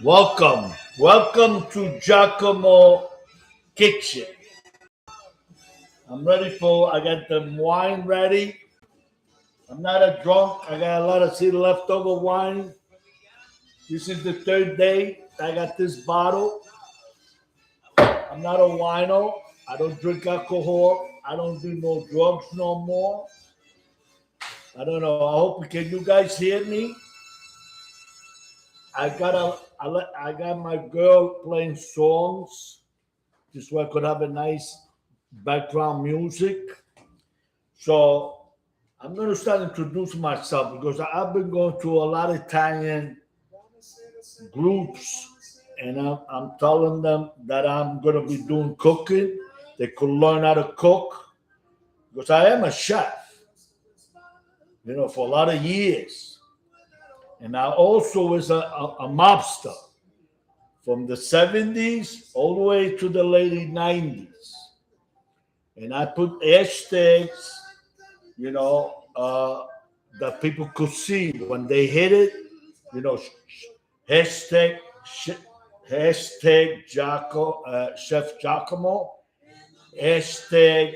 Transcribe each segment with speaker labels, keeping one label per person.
Speaker 1: Welcome to Giacomo Kitchen. I'm ready for. I got the wine ready. I'm not a drunk. I got a lot of see leftover wine. This is the third day I got this bottle. I'm not a wino. I don't drink alcohol. I don't do no drugs no more. I don't know. I hope can you guys hear me? I got my girl playing songs. Just so I could have a nice background music. So I'm going to start introducing myself because I've been going to a lot of Italian groups and I'm telling them that I'm going to be doing cooking. They could learn how to cook because I am a chef, for a lot of years. And I also was a mobster from the 70s all the way to the late 90s. And I put hashtags, that people could see when they hit it, you know, hashtag, hashtag Chef Giacomo, hashtag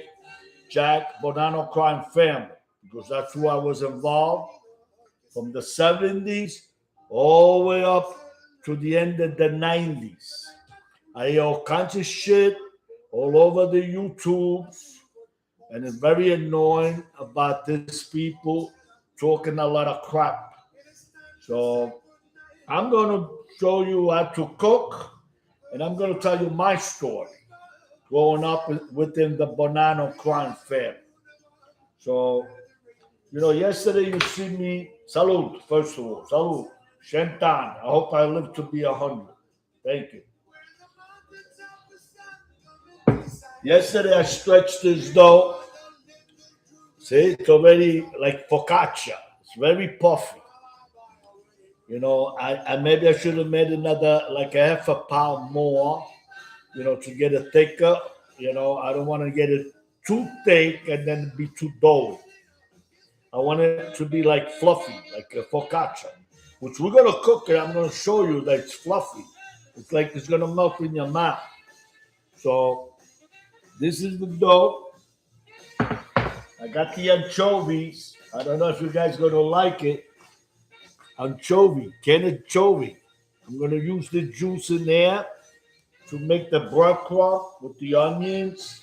Speaker 1: Jack Bonanno Crime Family, because that's who I was involved from the 70s all the way up to the end of the 90s. I hear all kinds of shit all over the YouTubes, and it's very annoying about these people talking a lot of crap. So I'm going to show you how to cook, and I'm going to tell you my story growing up within the Bonanno crime family. So, yesterday you see me, salute, first of all, salute, Shentan. I hope I live to be 100. Thank you. Yesterday I stretched this dough. See, it's already like focaccia. It's very puffy. I maybe I should have made another like a half a pound more, to get it thicker. I don't want to get it too thick and then be too doughy. I want it to be like fluffy, like a focaccia, which we're gonna cook it. I'm gonna show you that it's fluffy. It's like it's gonna melt in your mouth. So this is the dough. I got the anchovies. I don't know if you guys gonna like it. Anchovy, canned anchovy. I'm gonna use the juice in there to make the breadcrumb with the onions.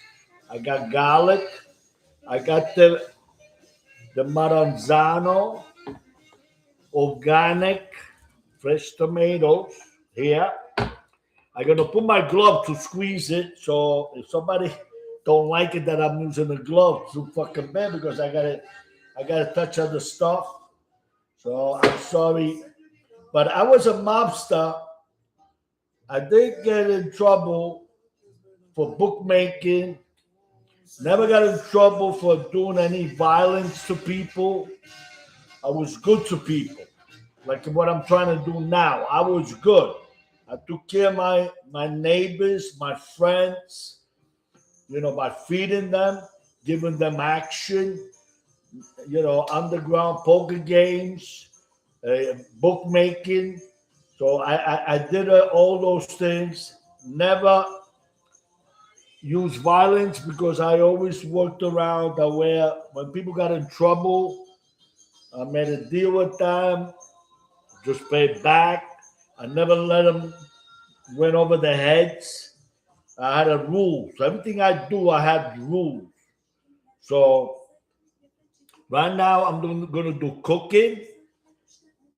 Speaker 1: I got garlic. I got the maranzano, organic, fresh tomatoes here. I'm gonna put my glove to squeeze it. So if somebody don't like it that I'm using a glove, too fucking bad because I gotta touch other stuff. So I'm sorry, but I was a mobster. I did get in trouble for bookmaking. Never got in trouble for doing any violence to people. I was good to people, like what I'm trying to do now. I was good. I took care of my neighbors, my friends, by feeding them, giving them action, underground poker games, bookmaking. So I did all those things. Never use violence because I always worked around where when people got in trouble, I made a deal with them, just pay back. I never let them win over their heads. I had a rule. So everything I do, I had rules. So right now I'm going to do cooking,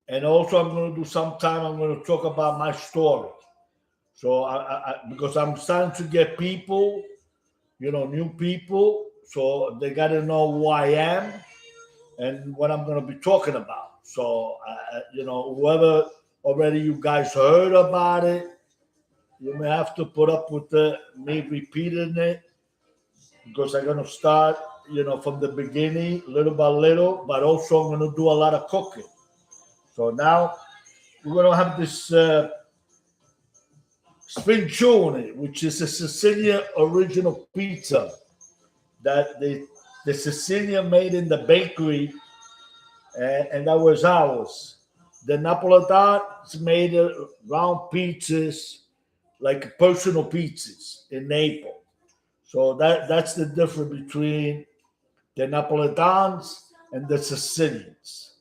Speaker 1: and also I'm going to do sometime I'm going to talk about my story. So because I'm starting to get people, new people, so they got to know who I am and what I'm going to be talking about. So whoever already you guys heard about it, you may have to put up with me repeating it because I'm going to start, from the beginning, little by little, but also I'm going to do a lot of cooking. So now we're going to have this Sfinciuni, which is a Sicilian original pizza that the Sicilian made in the bakery, and that was ours. The Napolitan is made of round pizzas, like personal pizzas in Naples. So that's the difference between the Napolitans and the Sicilians.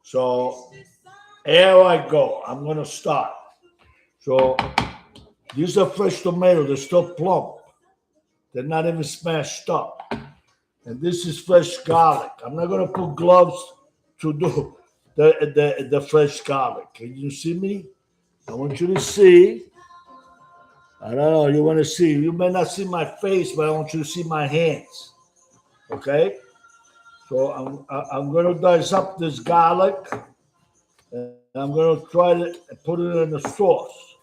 Speaker 1: So here I go. I'm gonna start. So these are fresh tomatoes. They're still plump. They're not even smashed up. And this is fresh garlic. I'm not gonna put gloves to do the fresh garlic. Can you see me? I want you to see. I don't know. You want to see? You may not see my face, but I want you to see my hands. Okay. So I'm gonna dice up this garlic, and I'm gonna try to put it in the sauce.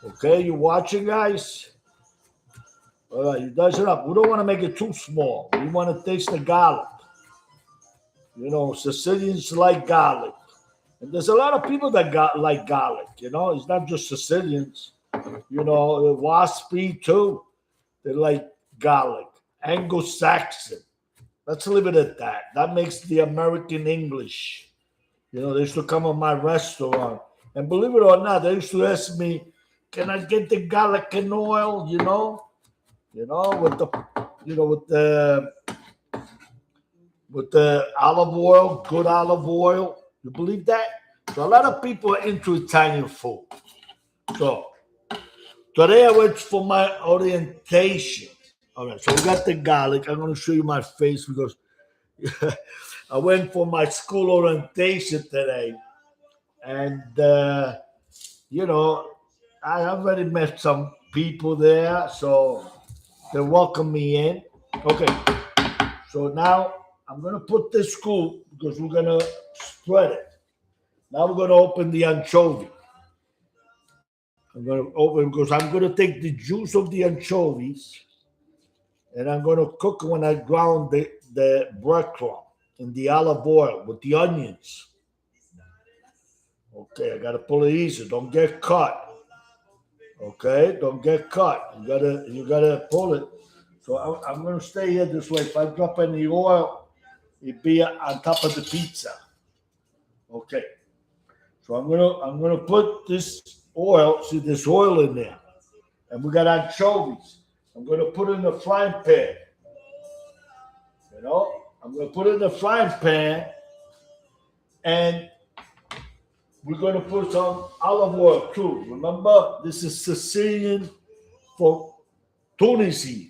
Speaker 1: Okay, you watching, guys? All right, you dice it up. We don't want to make it too small. We want to taste the garlic. You know, Sicilians like garlic. And there's a lot of people that like garlic, you know. It's not just Sicilians. You know, Waspy too. They like garlic. Anglo-Saxon. Let's leave it at that. That makes the American English. You know, they used to come to my restaurant. And believe it or not, they used to ask me, can I get the garlic and oil, you know? You know, with the olive oil, good olive oil. You believe that? So a lot of people are into Italian food. So today I went for my orientation. All right, so we got the garlic. I'm going to show you my face because I went for my school orientation today. And, you know, I already met some people there. So they welcome me in. Okay, so now I'm going to put this scoop because we're going to spread it. Now we're going to open the anchovy. I'm going to open because I'm going to take the juice of the anchovies and I'm going to cook when I ground the breadcrumb in the olive oil with the onions. Okay, I got to pull it easy. Don't get cut. Okay, don't get cut. You gotta pull it. So I'm going to stay here this way. If I drop any oil, it'd be on top of the pizza. Okay. So I'm gonna put this oil. See, there's oil in there, and we got anchovies. I'm gonna put it in the frying pan. You know, I'm gonna put it in the frying pan, and we're gonna put some olive oil too. Remember, this is Sicilian from Tunisia.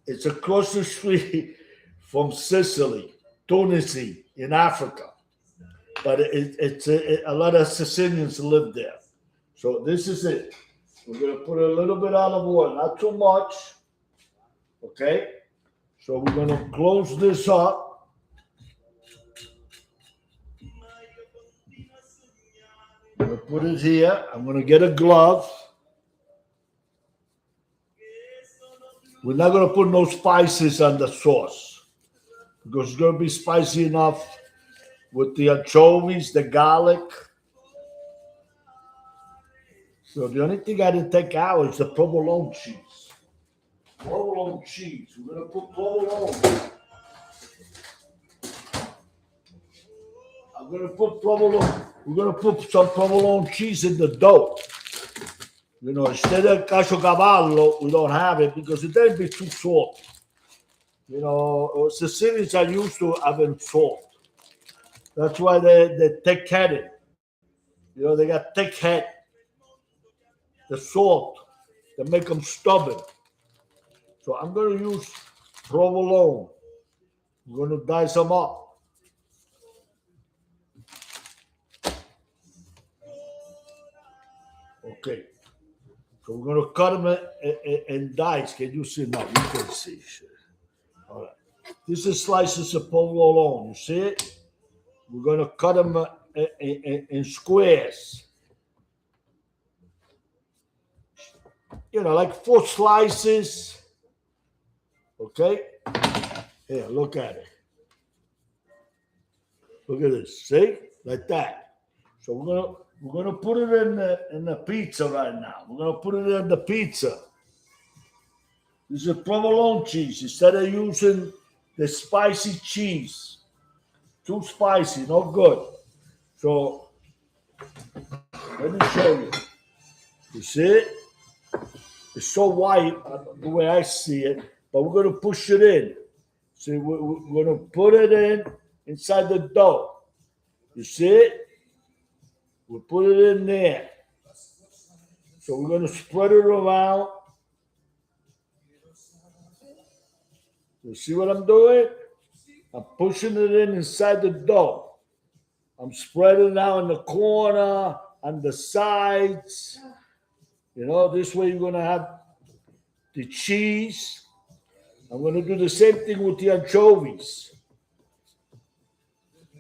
Speaker 1: It's across the street from Sicily, Tunisia in Africa. But it's a lot of Sicilians live there. So this is it. We're going to put a little bit of olive oil, not too much. Okay? So we're going to close this up. I'm going to put it here. I'm going to get a glove. We're not going to put no spices on the sauce because it's going to be spicy enough with the anchovies, the garlic. So the only thing I didn't take out is the provolone cheese. Provolone cheese. We're going to put provolone. I'm going to put provolone. We're going to put some provolone cheese in the dough. You know, instead of caciocavallo, we don't have it because it doesn't be too salty. You know, Sicilians are used to having salt. That's why they're thick-headed. You know, they got thick head. The salt that make them stubborn. So I'm going to use provolone. I'm going to dice them up. Okay. So we're going to cut them in dice. Can you see? No, you can see. All right. This is slices of provolone. You see it? We're going to cut them in squares. You know, like 4 slices. Okay? Here, look at it. Look at this. See? Like that. So we're gonna put it in the pizza right now. We're gonna put it in the pizza. This is provolone cheese. Instead of using the spicy cheese, Too spicy, no good. So let me show you. You see it? It's so white the way I see it, but we're going to push it in. See, we're going to put it in inside the dough. You see it? We put it in there. So we're going to spread it around. You see what I'm doing? I'm pushing it in inside the dough. I'm spreading it out in the corner, on the sides. You know, this way you're going to have the cheese. I'm going to do the same thing with the anchovies.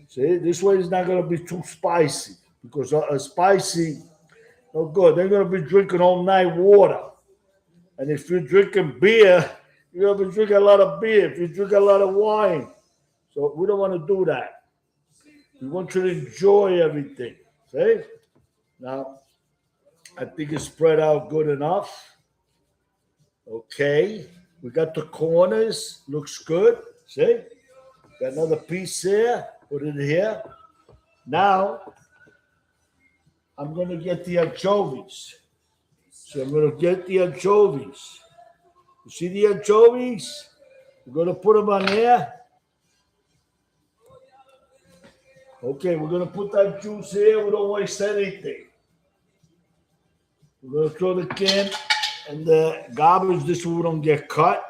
Speaker 1: See, this way it's not going to be too spicy because spicy, no good. They're going to be drinking all night water. And if you're drinking beer, you're going to be drinking a lot of beer. If you drink a lot of wine. So we don't want to do that. We want you to enjoy everything. See? Now, I think it's spread out good enough. Okay. We got the corners. Looks good. See? Got another piece here. Put it here. Now, I'm going to get the anchovies. So I'm going to get the anchovies. You see the anchovies? We're going to put them on there. Okay, we're going to put that juice here. We don't waste anything. We're going to throw the can and the garbage. This way we don't get cut.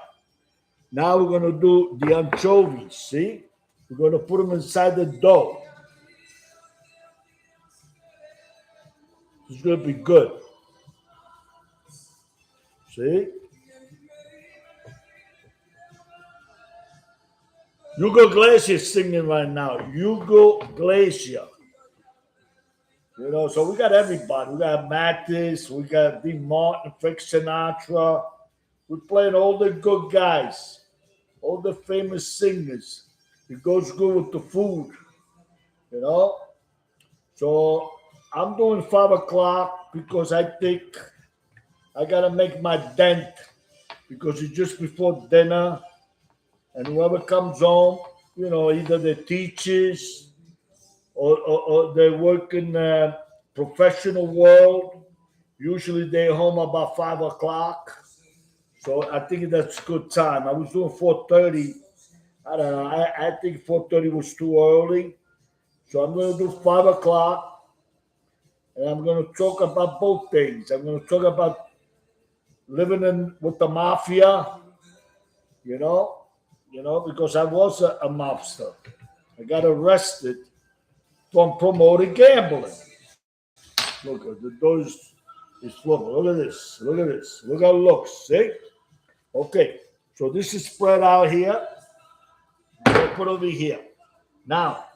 Speaker 1: Now we're going to do the anchovies. See? We're going to put them inside the dough. It's going to be good. See? Hugo Glacier is singing right now. Hugo Glacier. You know, so we got everybody. We got Mattis, we got Dean Martin, Frank Sinatra. We're playing all the good guys, all the famous singers. It goes good with the food, you know. So I'm doing 5 o'clock because I think I gotta make my dent because it's just before dinner, and whoever comes home, you know, either the teachers or they work in the professional world. Usually they're home about 5 o'clock. So I think that's a good time. I was doing 4:30. I don't know. I think 4:30 was too early. So I'm going to do 5 o'clock. And I'm going to talk about both things. I'm going to talk about living in with the mafia, you know, because I was a mobster. I got arrested from promoting gambling. Look, the door is full. Look at this. Look at this. Look how it looks. See? Okay. So this is spread out here. I'm going to put over here. Now,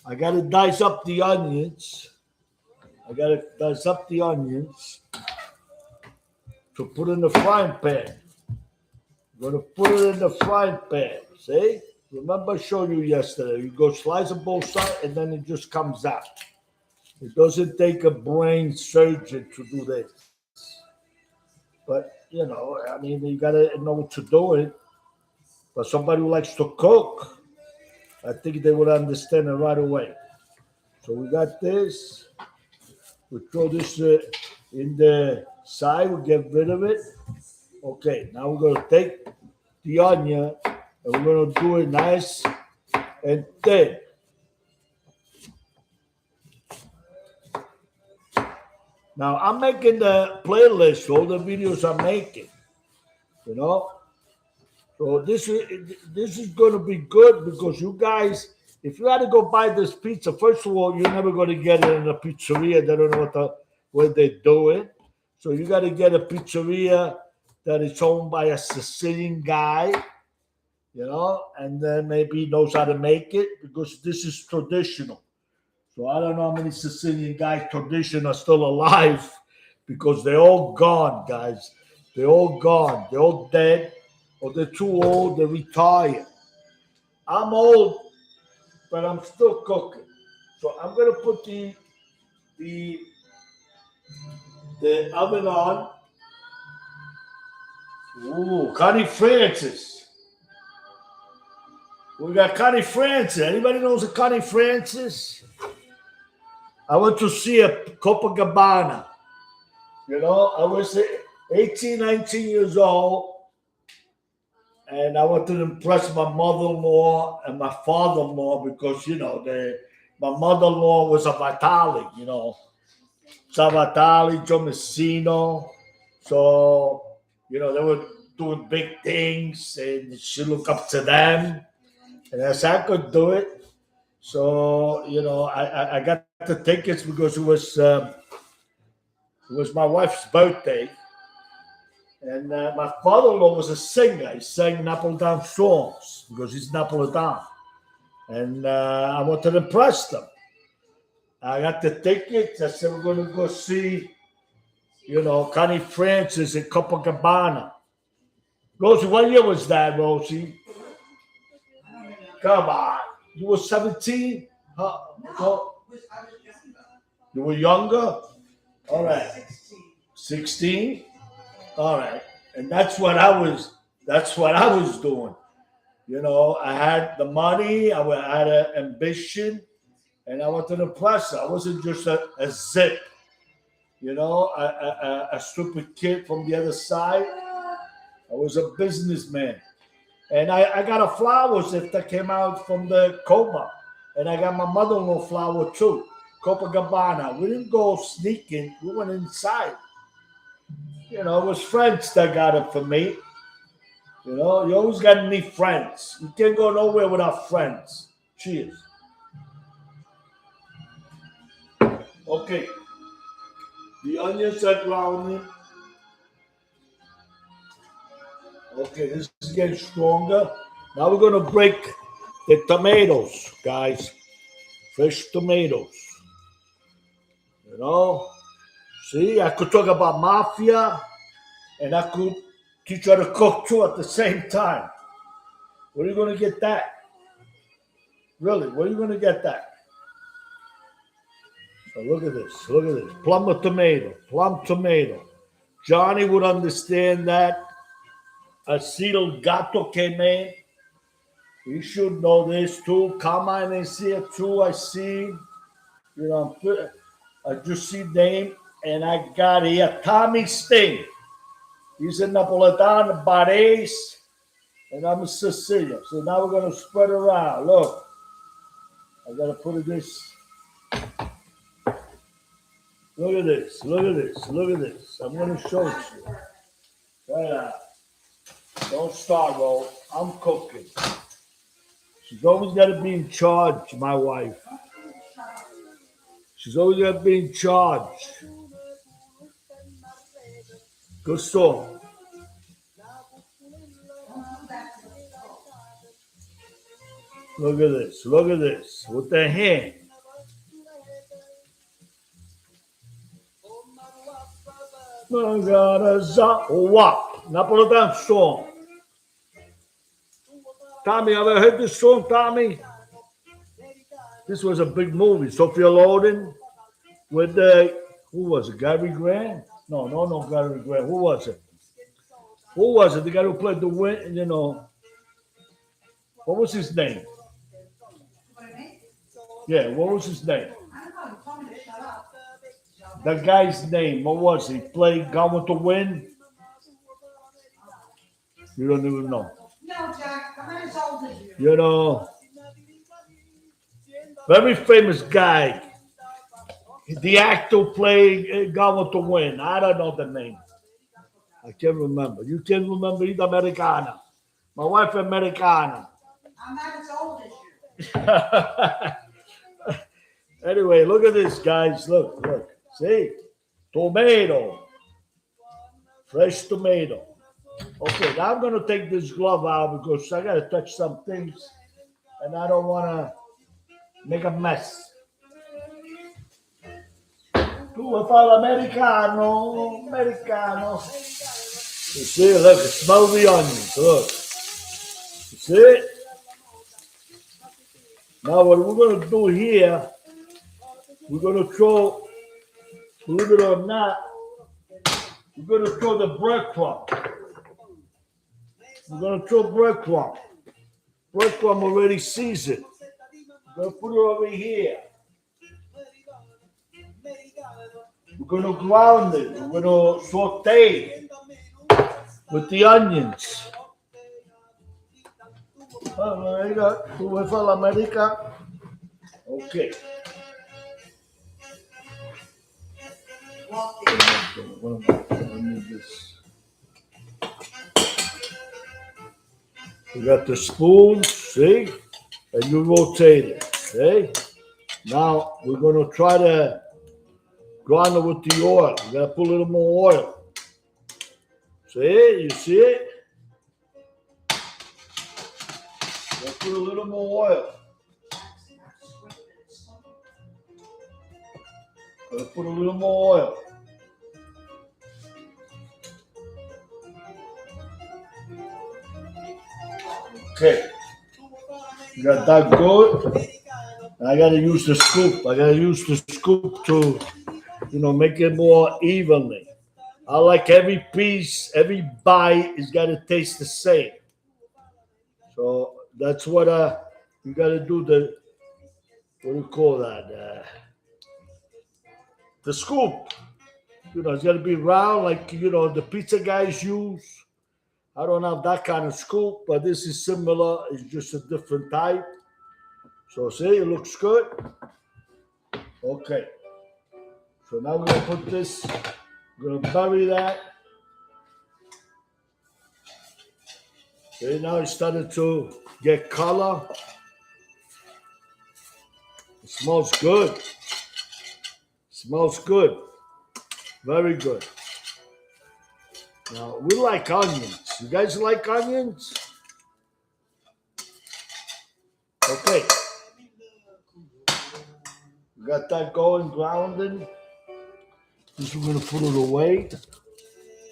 Speaker 1: I got to dice up the onions. To put in the frying pan. I'm going to put it in the frying pan. See? Remember I showed you yesterday. You go slice it both sides and then it just comes out. It doesn't take a brain surgeon to do this. But, you know, I mean, you got to know what to do it. But somebody who likes to cook, I think they would understand it right away. So we got this. We throw this in the side. We get rid of it. Okay, now we're going to take the onion and we're going to do it nice and thin. Now, I'm making the playlist, all the videos I'm making, you know. So this is going to be good because you guys, if you had to go buy this pizza, first of all, you're never going to get it in a pizzeria. They don't know what they're doing. So you got to get a pizzeria that is owned by a Sicilian guy, you know, and then maybe he knows how to make it because this is traditional. So I don't know how many Sicilian guys tradition are still alive because they're all gone, guys. They're all gone. They're all dead or they're too old. They're retired. I'm old, but I'm still cooking. So I'm gonna put the oven on. Ooh, Connie Francis. We got Connie Francis. Anybody knows a Connie Francis? I went to see a Copacabana. You know, I was 18, 19 years old, and I wanted to impress my mother-in-law and my father-in-law because, you know, my mother-in-law was a Vitali, you know, Savatali, Joe Messino. So, you know, they were doing big things, and she looked up to them, and I said I could do it. So, you know, I got the tickets because it was my wife's birthday, and my father-in-law was a singer. He sang Napolitan songs because he's Napolitan, and I wanted to impress them. I got the tickets. I said we're going to go see, you know, Connie Francis in Copacabana. Rosie, what year was that, Rosie? Come on, you were 17. Huh? So, you were younger. All right, 16. All right, and that's what I was. That's what I was doing. You know, I had the money. I had an ambition, and I wanted to impress her. I wasn't just a zip. You know, a stupid kid from the other side. I was a businessman, and I got a flowers that came out from the Coma, and I got my mother-in-law flower too. Copacabana. We didn't go sneaking. We went inside. You know, it was friends that got it for me. You know, you always got to need friends. You can't go nowhere without friends. Cheers. Okay. The onions are browning. Okay, this is getting stronger. Now we're going to break the tomatoes, guys. Fresh tomatoes. You know? See, I could talk about mafia, and I could teach you how to cook too at the same time. Where are you going to get that? Really, where are you going to get that? So look at this. Look at this. Plum of tomato. Plum tomato. Johnny would understand that. Aceto Gatto came in. You should know this too. Carmine is here too. I see. You know, I just see name. And I got here Tommy Sting. He's a Napolitan, Barese, and I'm a Sicilian. So now we're going to spread around. Look. I got to put it this. Look at this. Look at this. Look at this. I'm going to show it to you. Right out. Don't start, Ro. I'm cooking. She's always got to be in charge, my wife. She's always got to be in charge. Good song. Look at this. Look at this. With the hand. What? Napolitan song. Tommy, have you heard this song, Tommy? This was a big movie. Sophia Loren with who was it? Gary Grant? No, Gary Grant. Who was it? Who was it? The guy who played the win, you know. What was his name? Yeah, what was his name? The guy's name, what was he? Played Gone with the Wind? You don't even know.
Speaker 2: No, Jack, I'm as old as you.
Speaker 1: You know, very famous guy. The actor played Gone with the Wind. I don't know the name. I can't remember. You can't remember? He's Americana. My wife Americana.
Speaker 2: I'm not as old as you.
Speaker 1: Anyway, look at this, guys. Look. See? Tomato. Fresh tomato. Okay, now I'm going to take this glove out because I got to touch some things and I don't want to make a mess. Tu vuoi fare l'americano? Americano. You see, look, smell the onions. Look. You see? Now what we're going to do here, we're going to throw, believe it or not, we're going to throw the breadcrumb. We're going to throw breadcrumb. breadcrumb already seasoned. I'm gonna put it over here. We're gonna ground it. We're gonna saute with the onions. America, come fa l'America? Okay. We got the spoon, see? And you rotate it, see? Now we're gonna try to grind it with the oil. We gotta put a little more oil. See? You see it? Gotta put a little more oil. Gotta put a little more oil. Okay. You got that good. I gotta use the scoop. I gotta use the scoop to, make it more evenly. I like every piece, every bite is gotta taste the same. So that's what you gotta do. What do you call that? The scoop. It's gotta be round like the pizza guys use. I don't have that kind of scoop, but this is similar. It's just a different type. So see, it looks good. Okay. So now we're gonna put this. We're gonna bury that. See, now it's starting to get color. It smells good. Smells good. Very good. Now we like onions. You guys like onions? Okay. We got that going, grounding. This we're gonna put it away.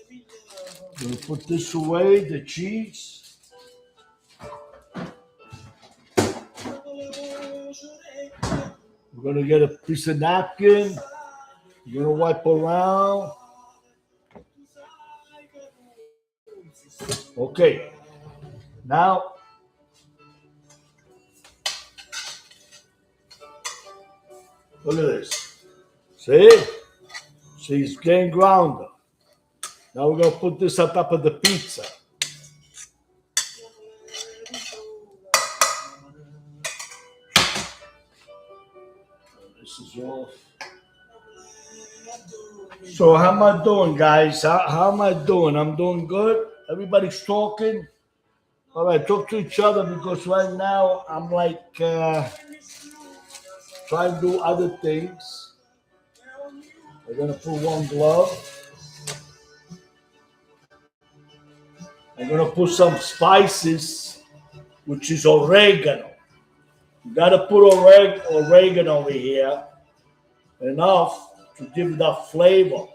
Speaker 1: We're gonna put this away, the cheese. We're gonna get a piece of napkin. You're gonna wipe around. Okay. Now look at this. See? See, it's getting grounded. Now we're gonna put this on top of the pizza. This is off. So how am I doing, guys? How am I doing? I'm doing good. Everybody's talking. All right, talk to each other because right now I'm like trying to do other things. I'm gonna put one glove. I'm gonna put some spices, which is oregano. You gotta put oregano over here, enough to give that flavor,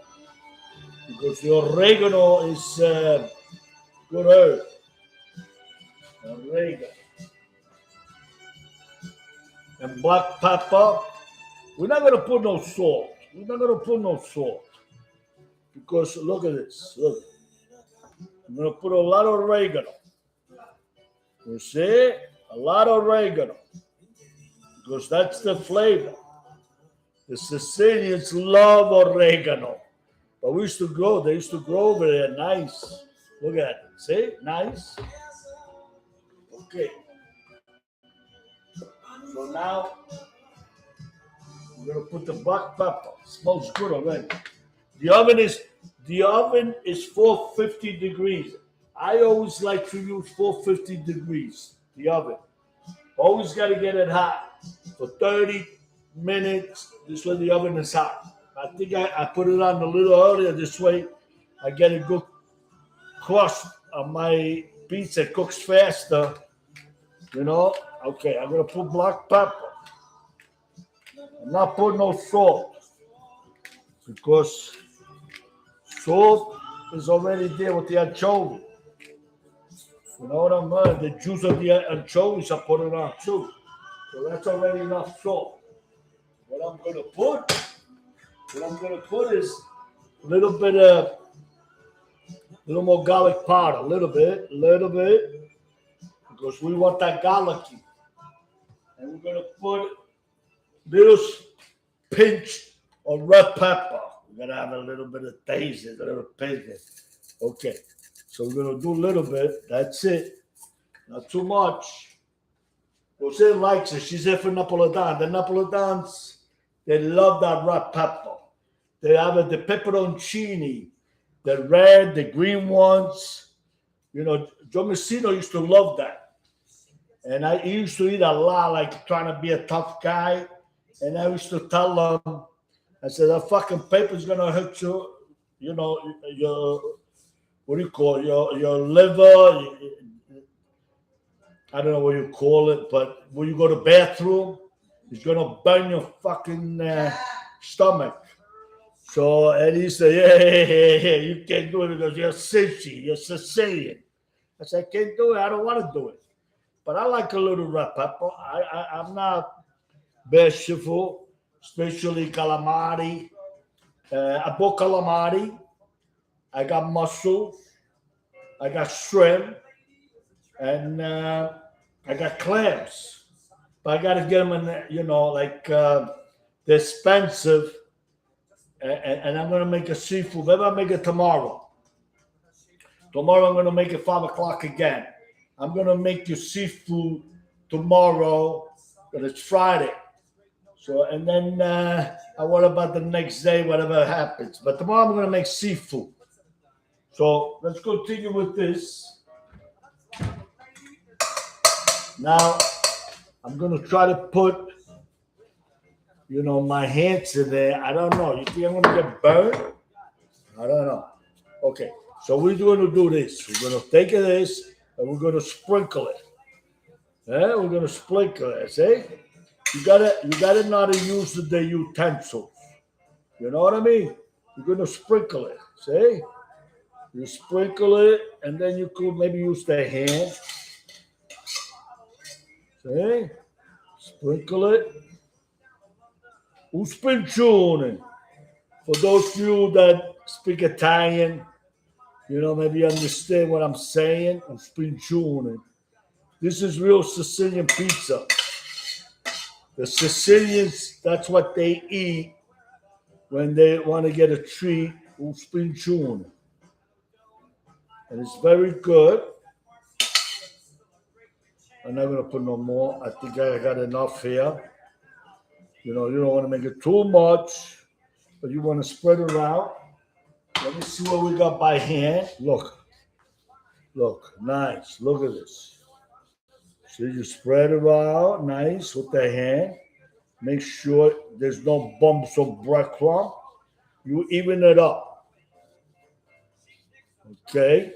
Speaker 1: because the oregano is good herb. Oregano and black pepper. We're not gonna put no salt. We're not gonna put no salt because look at this. Look, I'm gonna put a lot of oregano. You see, a lot of oregano because that's the flavor. The Sicilians love oregano, but we used to grow. They used to grow over there. Nice. Look at it. See, nice. Okay. So now we're gonna put the black pepper. Smells good already. The oven is 450 degrees. I always like to use 450 degrees. The oven. Always got to get it hot for 30 minutes. This way the oven is hot. I think I put it on a little earlier. This way I get a good crust on my pizza. It cooks faster. Okay, I'm going to put black pepper. I'm not putting no salt because salt is already there with the anchovy. You know what I mean? The juice of the anchovies I put it on too. So that's already enough salt. What I'm going to put is a little more garlic powder, a little bit. because we want that garlicky. And we're gonna put little pinch of red pepper. We're gonna have a little bit of taste, a little pepper. Okay, so we're gonna do a little bit. That's it. Not too much. Roseanne likes it. She's here for Napolitan. The Napolitans, they love that red pepper. They have the pepperoncini, the red, the green ones. You know, Joe Messino used to love that. And he used to eat a lot, like trying to be a tough guy. And I used to tell him, I said, that fucking pepper's going to hurt you, you know, your, what do you call it, your liver. I don't know what you call it, but when you go to the bathroom, it's going to burn your fucking stomach. So, and he said, yeah, you can't do it because you're Sicilian. I said, I can't do it. I don't want to do it. But I like a little red pepper. I'm not bashful, especially calamari. I bought calamari. I got mussels. I got shrimp. And I got clams. But I got to get them in, you know, like they're expensive. And I'm going to make a seafood. Maybe I'll make it tomorrow. Tomorrow I'm going to make it 5 o'clock again. I'm going to make you seafood tomorrow, but it's Friday. So, and then what about the next day, whatever happens. But tomorrow I'm going to make seafood. So let's continue with this. Now, I'm going to try to put, you know, my hands in there. I don't know. You think I'm going to get burned? I don't know. Okay. So we're going to do this. We're going to take this and we're going to sprinkle it. Yeah, we're going to sprinkle it. See? You gotta know how to use the utensils. You know what I mean? You're going to sprinkle it. See? You sprinkle it and then you could maybe use the hand. See? Sprinkle it. Sfinciuni. For those of you that speak Italian, you know, maybe you understand what I'm saying. Sfinciuni. This is real Sicilian pizza. The Sicilians, that's what they eat when they want to get a treat. Sfinciuni. And it's very good. I'm not going to put no more. I think I got enough here. You know, you don't want to make it too much, but you want to spread it out. Let me see what we got by hand. Look, nice. Look at this. So you spread it out, nice, with the hand. Make sure there's no bumps of breadcrumb. You even it up. Okay.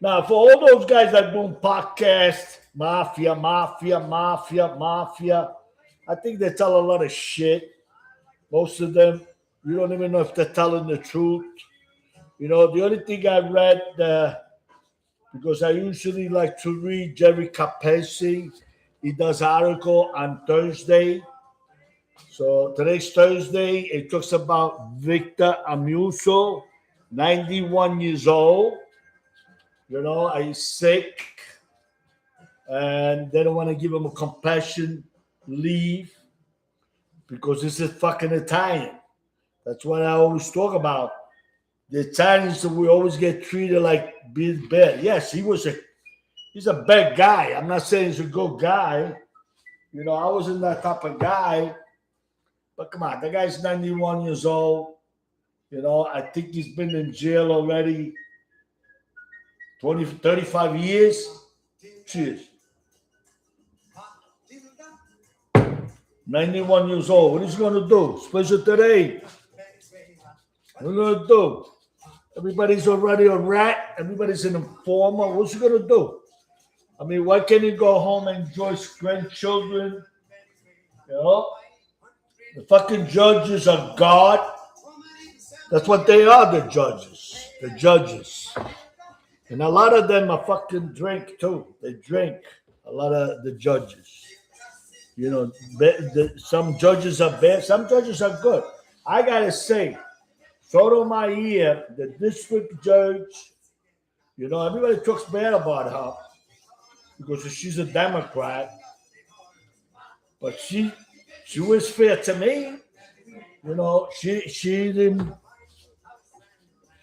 Speaker 1: Now, for all those guys that doing podcasts, mafia, I think they tell a lot of shit. Most of them, you don't even know if they're telling the truth. You know, the only thing I read, because I usually like to read Jerry Capesi. He does article on Thursday. So today's Thursday. It talks about Victor Amuso, 91 years old. You know, he's sick. And they don't want to give him a compassion leave because this is fucking Italian. That's what I always talk about. The Italians, we always get treated like being bad. Yes, he's a bad guy. I'm not saying he's a good guy. You know, I wasn't that type of guy. But come on, the guy's 91 years old. You know, I think he's been in jail already 35 years. Cheers. 91 years old. What is he going to do? Especially today. What are you going to do? Everybody's already a rat. Everybody's an informer. What's he going to do? I mean, why can't he go home and enjoy his grandchildren? You know? The fucking judges are God. That's what they are, the judges. The judges. And a lot of them are fucking drink too. They drink. A lot of the judges. You know, some judges are bad. Some judges are good. I got to say, Sotomayor, the district judge, you know, everybody talks bad about her. because she's a Democrat, but she was fair to me. You know, she didn't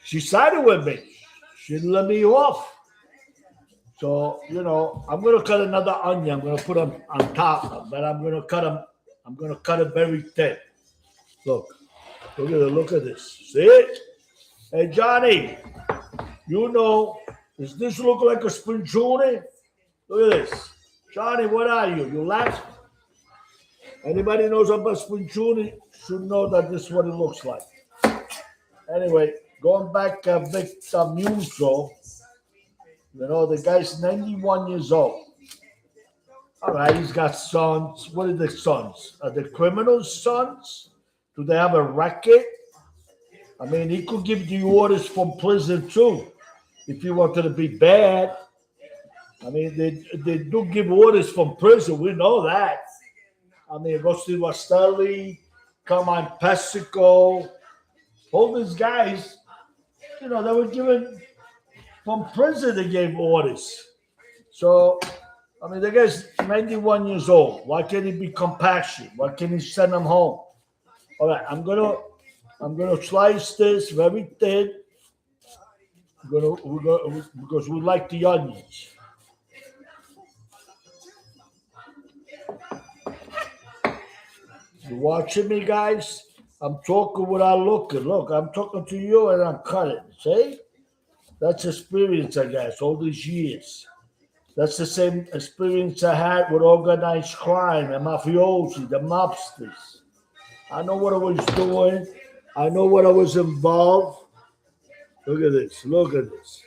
Speaker 1: she sided with me. She didn't let me off. So, you know, I'm gonna cut another onion. I'm gonna put them on top, but I'm gonna cut them. I'm gonna cut it very thin. Look, look at this. See it? Hey, Johnny, you know, does this look like a Sfinciuni? Look at this. Johnny, what are you? You left? Anybody knows about Sfinciuni should know that this is what it looks like. Anyway, going back, Victor Muso, you know, the guy's 91 years old. All right, he's got sons. What are the sons? Are the criminals' sons? Do they have a racket? I mean, he could give you orders from prison too if he wanted to be bad. I mean, they do give orders from prison. We know that. I mean, Rossi Wastelli, Carmine Pesico, all these guys, you know, they were given from prison, they gave orders. So, I mean, the guy's 91 years old. Why can't he be compassionate? Why can't he send them home? All right, I'm gonna slice this very thin. Because we like the onions. You watching me, guys? I'm talking without looking. Look, I'm talking to you and I'm cutting. See? That's experience, I guess, all these years. That's the same experience I had with organized crime, the mafiosi, the mobsters. I know what I was doing. I know what I was involved. Look at this. Look at this.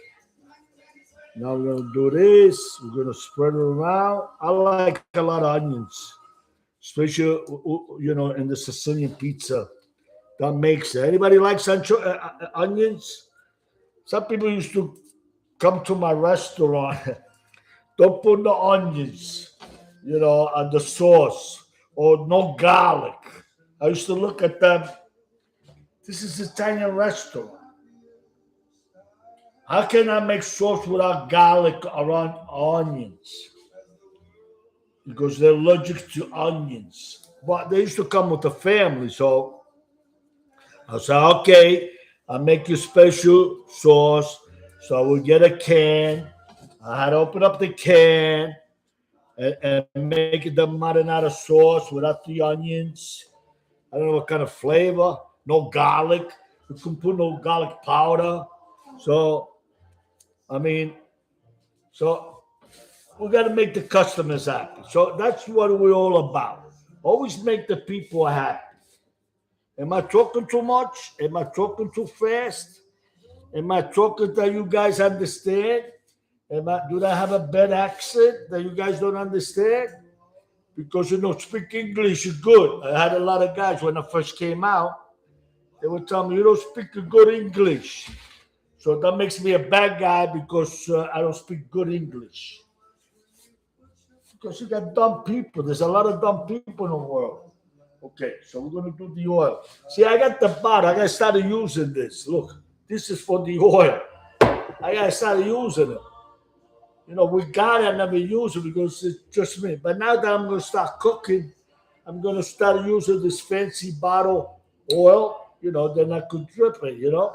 Speaker 1: Now we're going to do this. We're going to spread it around. I like a lot of onions, especially, you know, in the Sicilian pizza. That makes it. Anybody likes onions? Some people used to come to my restaurant. Don't put no onions, you know, on the sauce or no garlic. I used to look at them. This is an Italian restaurant. How can I make sauce without garlic around onions? Because they're allergic to onions. But they used to come with the family, so I said, okay, I'll make you special sauce. So I would get a can. I had to open up the can and make the marinara sauce without the onions. I don't know what kind of flavor. No garlic. You can put no garlic powder. So, I mean, so we got to make the customers happy. So that's what we're all about. Always make the people happy. Am I talking too much? Am I talking too fast? Am I talking that you guys understand? Do I have a bad accent that you guys don't understand? Because you don't speak English good. I had a lot of guys when I first came out. They would tell me, you don't speak good English. So that makes me a bad guy because I don't speak good English. Because you got dumb people. There's a lot of dumb people in the world. Okay, so we're going to do the oil. See, I got the bottle. I got to start using this. Look, this is for the oil. I got to start using it. You know, we got it. I never use it because it's just me. But now that I'm going to start cooking, I'm going to start using this fancy bottle oil. You know, then I could drip it, you know.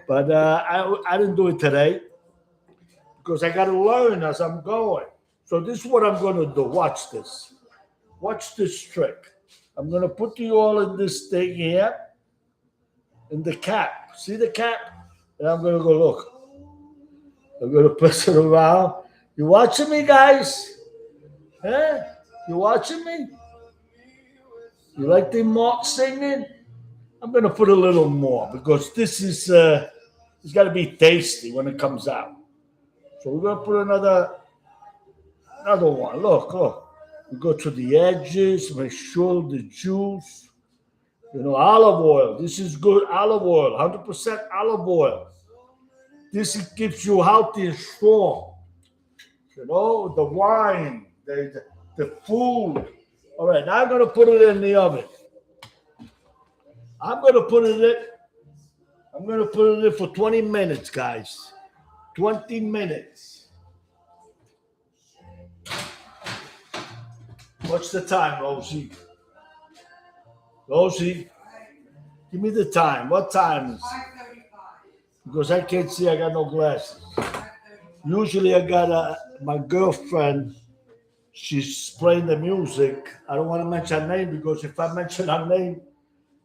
Speaker 1: But I didn't do it today because I got to learn as I'm going. So this is what I'm going to do. Watch this. Watch this trick. I'm going to put the oil in this thing here, in the cap. See the cap? And I'm going to go, look. I'm going to press it around. You watching me, guys? Huh? You watching me? You like the mark singing? I'm going to put a little more because this is, it's got to be tasty when it comes out. So we're going to put another one. Look, look. We go to the edges, make sure the juice. You know, olive oil. This is good olive oil, 100% olive oil. This keeps you healthy and strong. You know, the wine, the food. All right, now I'm going to put it in the oven. I'm going to put it in for 20 minutes, guys. 20 minutes. What's the time, Rosie? Rosie, give me the time. What time is it?
Speaker 2: 5:35.
Speaker 1: Because I can't see. I got no glasses. Usually, I got my girlfriend. She's playing the music. I don't want to mention her name because if I mention her name,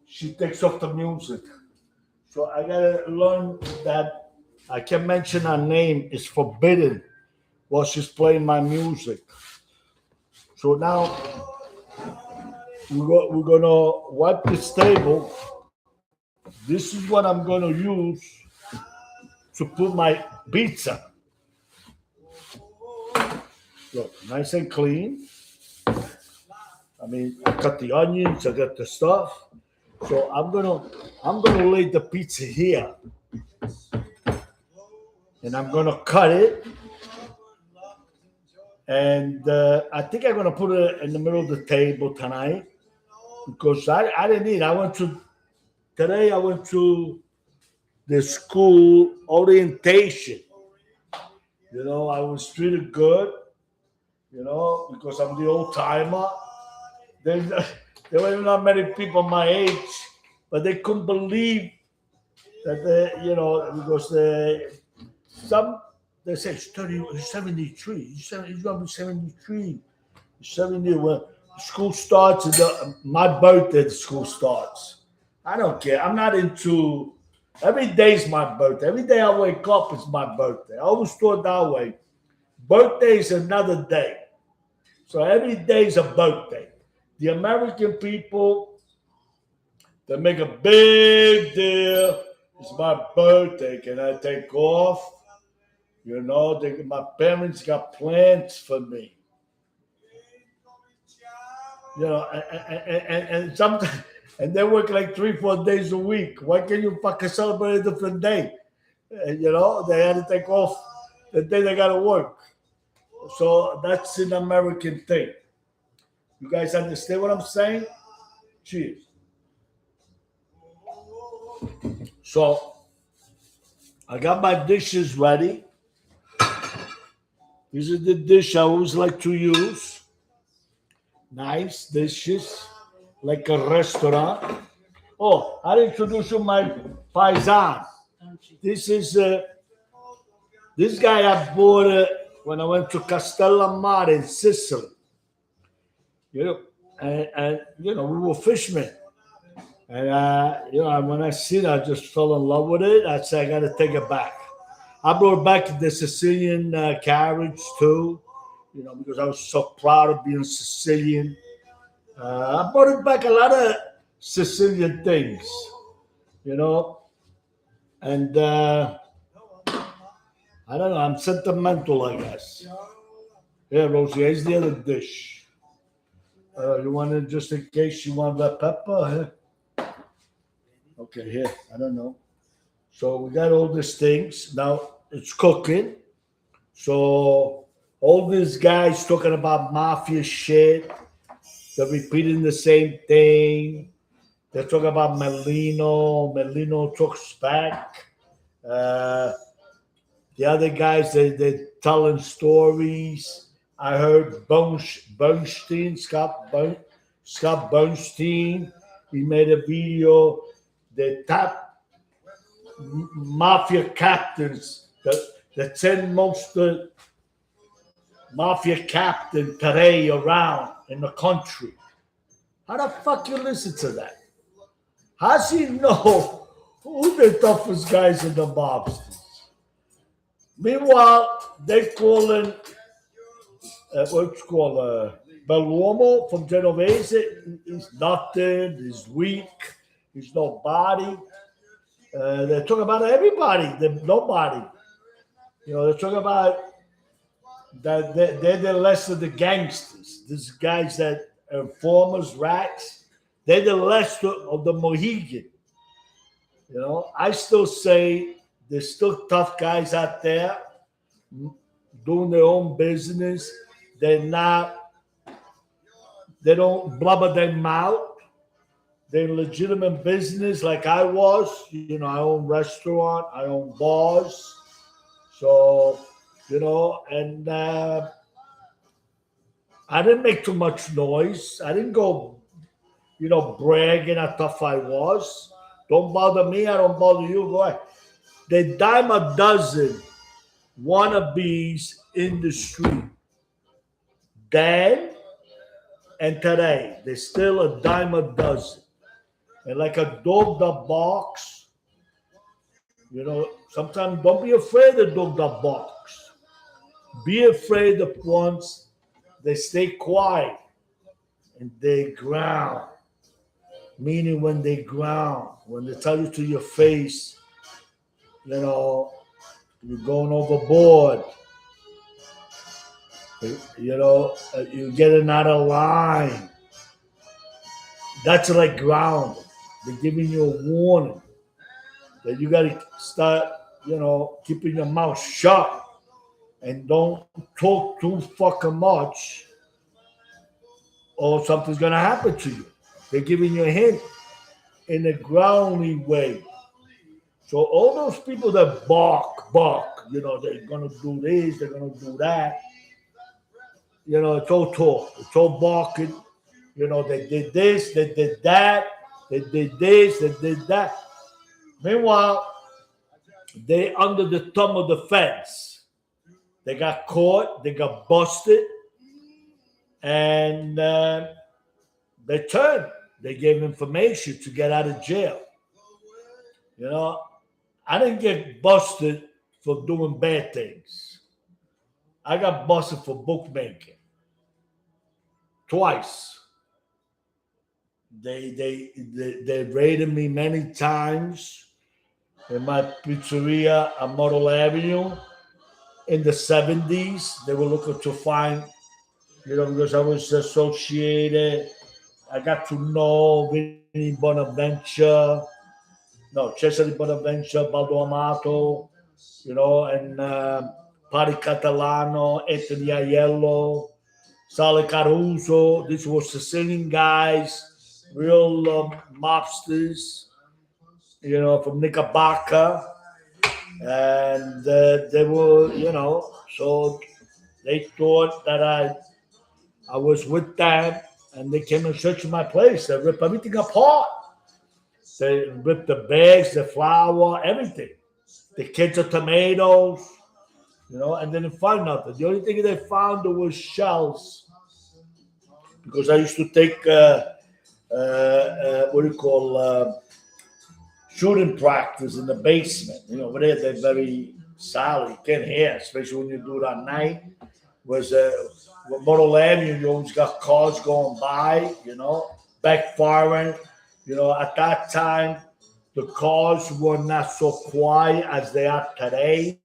Speaker 1: she takes off the music. So I gotta learn that I can mention her name. It's forbidden while she's playing my music. So now we're gonna wipe this table. This is what I'm gonna use to put my pizza. Look, nice and clean. I mean, I cut the onions, I got the stuff. So I'm gonna lay the pizza here, and I'm gonna cut it. And I think I'm gonna put it in the middle of the table tonight because I didn't eat. I went to the school orientation. I was treated good. Because I'm the old timer. There's, there were not many people my age, but they couldn't believe that because some they say he's 30, he's 73, he's gonna be 73, 70 when school starts. My birthday, the school starts. I don't care. I'm not into. Every day's my birthday. Every day I wake up is my birthday. I always thought that way. Birthday is another day. So every day is a birthday. The American people, they make a big deal. It's my birthday. Can I take off? My parents got plans for me. And sometimes, and they work like 3-4 days a week. Why can't you fucking celebrate a different day? They had to take off the day they got to work. So that's an American thing. You guys understand what I'm saying? Cheers. So I got my dishes ready. This is the dish I always like to use. Nice dishes, like a restaurant. Oh, I'll introduce you my paisan. This guy I bought when I went to Castellammare in Sicily. We were fishermen. And when I seen it, I just fell in love with it. I said, I got to take it back. I brought back the Sicilian carriage too, because I was so proud of being Sicilian. I brought it back a lot of Sicilian things, and I don't know. I'm sentimental, I guess. Yeah, Rosie, here's the other dish. You want it just in case you want that pepper? Huh? Okay, here. I don't know. So we got all these things. Now it's cooking. So all these guys talking about mafia shit. They're repeating the same thing. They're talking about Melino. Melino talks back. The other guys, they're telling stories. I heard Bernstein, Scott Bernstein. He made a video. The top mafia captains, the 10 most mafia captain today around in the country. How the fuck you listen to that? How's he know who the toughest guys in the mobsters? Meanwhile, they calling what's called Belluomo from Genovese. He's nothing. He's weak. He's nobody. They're talking about everybody. Nobody. They're talking about that they're the less of the gangsters. These guys that are informers, rats. They're the less of the Mohegan. I still say there's still tough guys out there doing their own business. They don't blubber their mouth. They're legitimate business like I was. I own restaurant, I own bars. So, and I I didn't make too much noise. I didn't go, bragging how tough I was. Don't bother me. I don't bother you. Go ahead. They dime a dozen wannabes in the street. Then and today, there's still a dime a dozen. And like a dog that barks, sometimes don't be afraid of dog that barks. Be afraid of ones they stay quiet and they ground. Meaning when they ground, when they tell you to your face, you're going overboard. You're getting out of line. That's like ground. They're giving you a warning that you got to start, keeping your mouth shut and don't talk too fucking much, or something's gonna happen to you. They're giving you a hint in a groundy way. So all those people that bark, they're gonna do this, they're gonna do that. It's all talk, it's all barking. They did this, they did that, they did this, they did that. Meanwhile, they under the thumb of the fence. They got caught, they got busted, and they turned. They gave information to get out of jail. I didn't get busted for doing bad things. I got busted for bookmaking twice. They raided me many times in my pizzeria on Model Avenue in the 70s. They were looking to find, because I was associated. I got to know Vinny Bonaventure, Cesare Bonaventure, Baldo Amato, and Pari Catalano, Anthony Aiello, Sale Caruso. These were Sicilian guys, real mobsters, from Knickerbocker. And they were, so they thought that I was with them, and they came and searched my place. They ripped everything apart. They ripped the bags, the flour, everything. The kids of tomatoes, and they didn't find nothing. The only thing they found was shells, because I used to take shooting practice in the basement. Over there they're very silent. You can't hear, especially when you do it at night. Was Model Avenue, you always got cars going by, backfiring. At that time, the cars were not so quiet as they are today,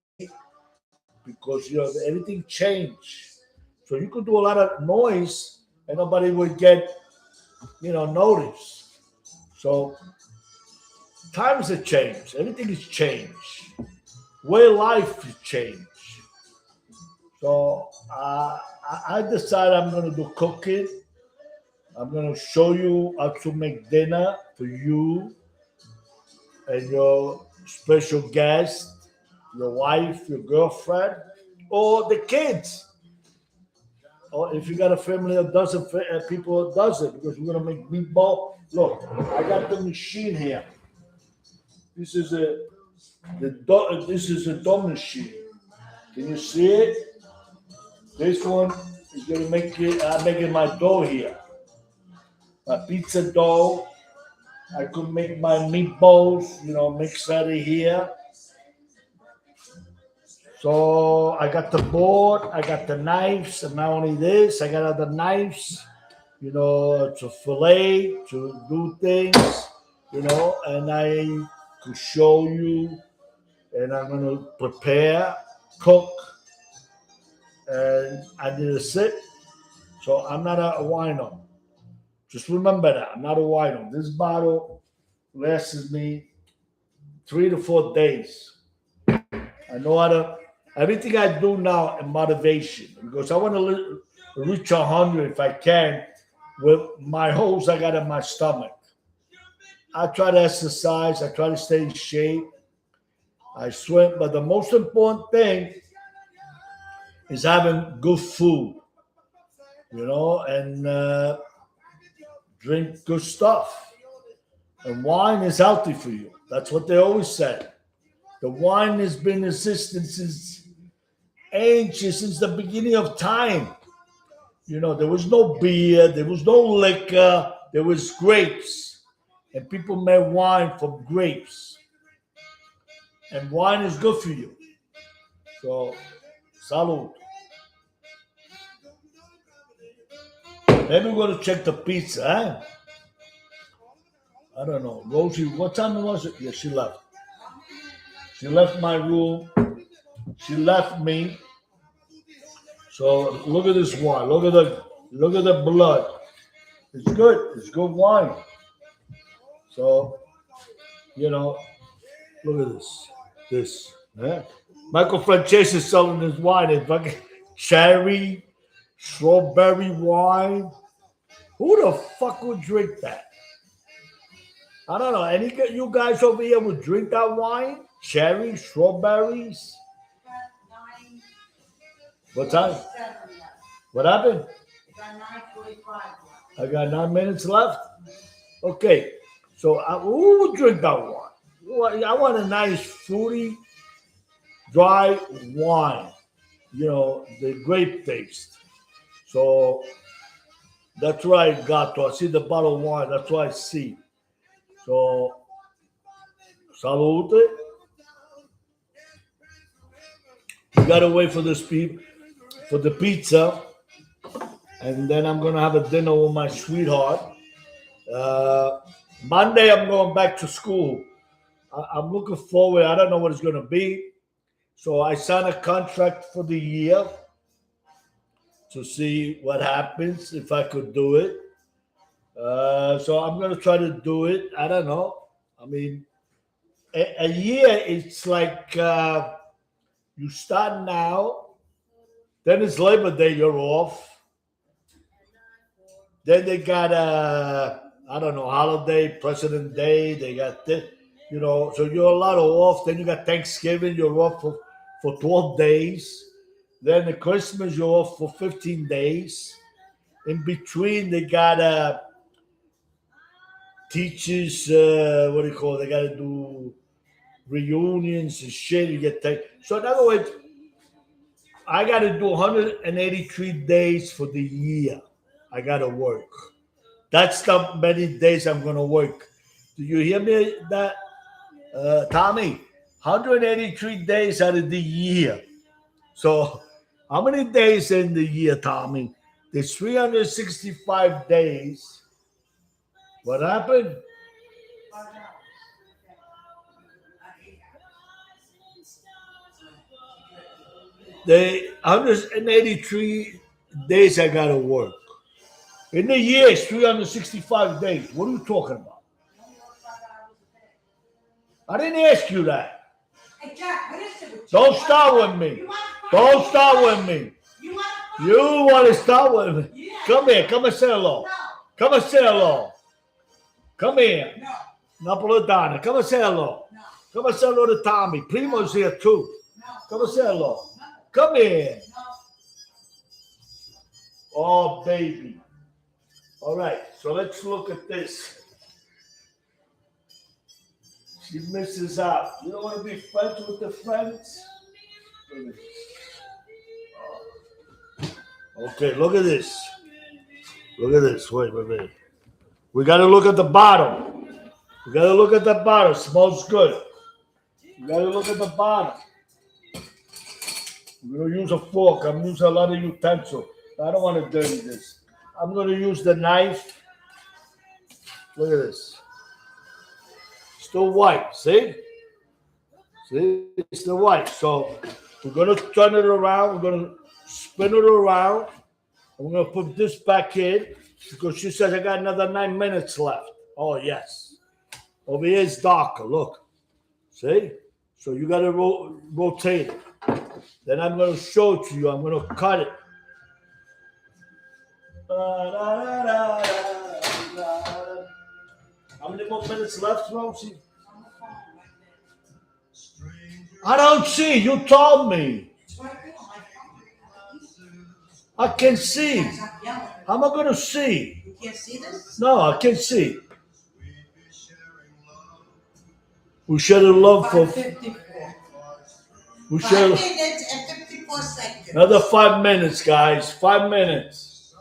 Speaker 1: because everything changed. So you could do a lot of noise and nobody would get noticed. So times have changed. Everything has changed. Way of life has changed. So I decided I'm going to do cooking. I'm going to show you how to make dinner for you and your special guest, your wife, your girlfriend, or the kids. Or if you got a family of dozen people, a dozen, because we're going to make meatball. Look, I got the machine here. This is a dough machine. Can you see it? This one is going to make it. I'm making my dough here. My pizza dough. I could make my meatballs, mix out of here. So I got the board, I got the knives, and not only this, I got other knives, to fillet, to do things, and I could show you, and I'm going to prepare, cook, and I did a sip. So I'm not a wino. Just remember that. I'm not a wino. This bottle lasts me 3 to 4 days. I know how to, everything I do now in motivation, because I want to reach 100 if I can with my holes I got in my stomach. I try to exercise. I try to stay in shape. I swim. But the most important thing is having good food. and drink good stuff. And wine is healthy for you. That's what they always said. The wine has been existing since ancient, since the beginning of time. There was no beer, there was no liquor, there was grapes. And people made wine from grapes. And wine is good for you. So, salud. Maybe we're going to check the pizza, eh? I don't know. Rosie, what time was it? Yeah, she left. She left my room. She left me. So look at this wine. Look at the blood. It's good. It's good wine. So, look at this. This. Yeah. Michael Francese is selling his wine. It's fucking cherry, strawberry wine. Who the fuck would drink that? I don't know. Any you guys over here would drink that wine? Cherry, strawberries? What time? What happened? I got 9 minutes left. Okay. So who would drink that wine? I want a nice fruity, dry wine. The grape taste. So that's what I got. I see the bottle of wine. That's what I see. So, salute. We gotta wait for for the pizza, and then I'm gonna have a dinner with my sweetheart. Monday, I'm going back to school. I'm looking forward. I don't know what it's gonna be. So I signed a contract for the year to see what happens if I could do it. So I'm going to try to do it. I don't know. I mean, a year, it's like you start now, then it's Labor Day, you're off. Then they got, I don't know, holiday, President Day, they got this, so you're a lot off. Then you got Thanksgiving, you're off for 12 days. Then the Christmas, you're off for 15 days. In between, they got teachers, what do you call it? They got to do reunions and shit. You get so in other words, I got to do 183 days for the year. I got to work. That's the many days I'm going to work. Do you hear me? That Tommy, 183 days out of the year. So how many days in the year, Tommy? There's 365 days. What happened? The 183 days I gotta work. In the year, it's 365 days. What are you talking about? I didn't ask you that.
Speaker 2: Hey, Jack, what is it?
Speaker 1: Don't start with me. Don't start with me. You want to start with me? Come here. Come and say hello. Come and say hello. Come here. Napolitana. Come and say hello. Come and say hello to Tommy. Primo's here too. Come and say hello. Come here. Oh, baby. All right. So let's look at this. She misses out. You don't want to be friends with the friends? Okay, look at this. Look at this. Wait. We got to look at the bottom. We got to look at the bottom. Smells good. We got to look at the bottom. We're going to use a fork. I'm using a lot of utensil. I don't want to dirty this. I'm going to use the knife. Look at this. Still white. See? It's still white. So we're going to turn it around. We're going to spin it around. I'm going to put this back in because she says I got another 9 minutes left. Oh, yes. Over here is darker. Look. See? So you got to rotate it. Then I'm going to show it to you. I'm going to cut it. How many more minutes left, Rosie? I don't see. You told me. I can see.
Speaker 2: Stop yelling.
Speaker 1: How am I gonna see?
Speaker 2: You can't see this?
Speaker 1: No, I can't see. We share the love for.
Speaker 2: 5:54.
Speaker 1: We
Speaker 2: 5
Speaker 1: share
Speaker 2: minutes and 54 seconds.
Speaker 1: another 5 minutes, guys. 5 minutes.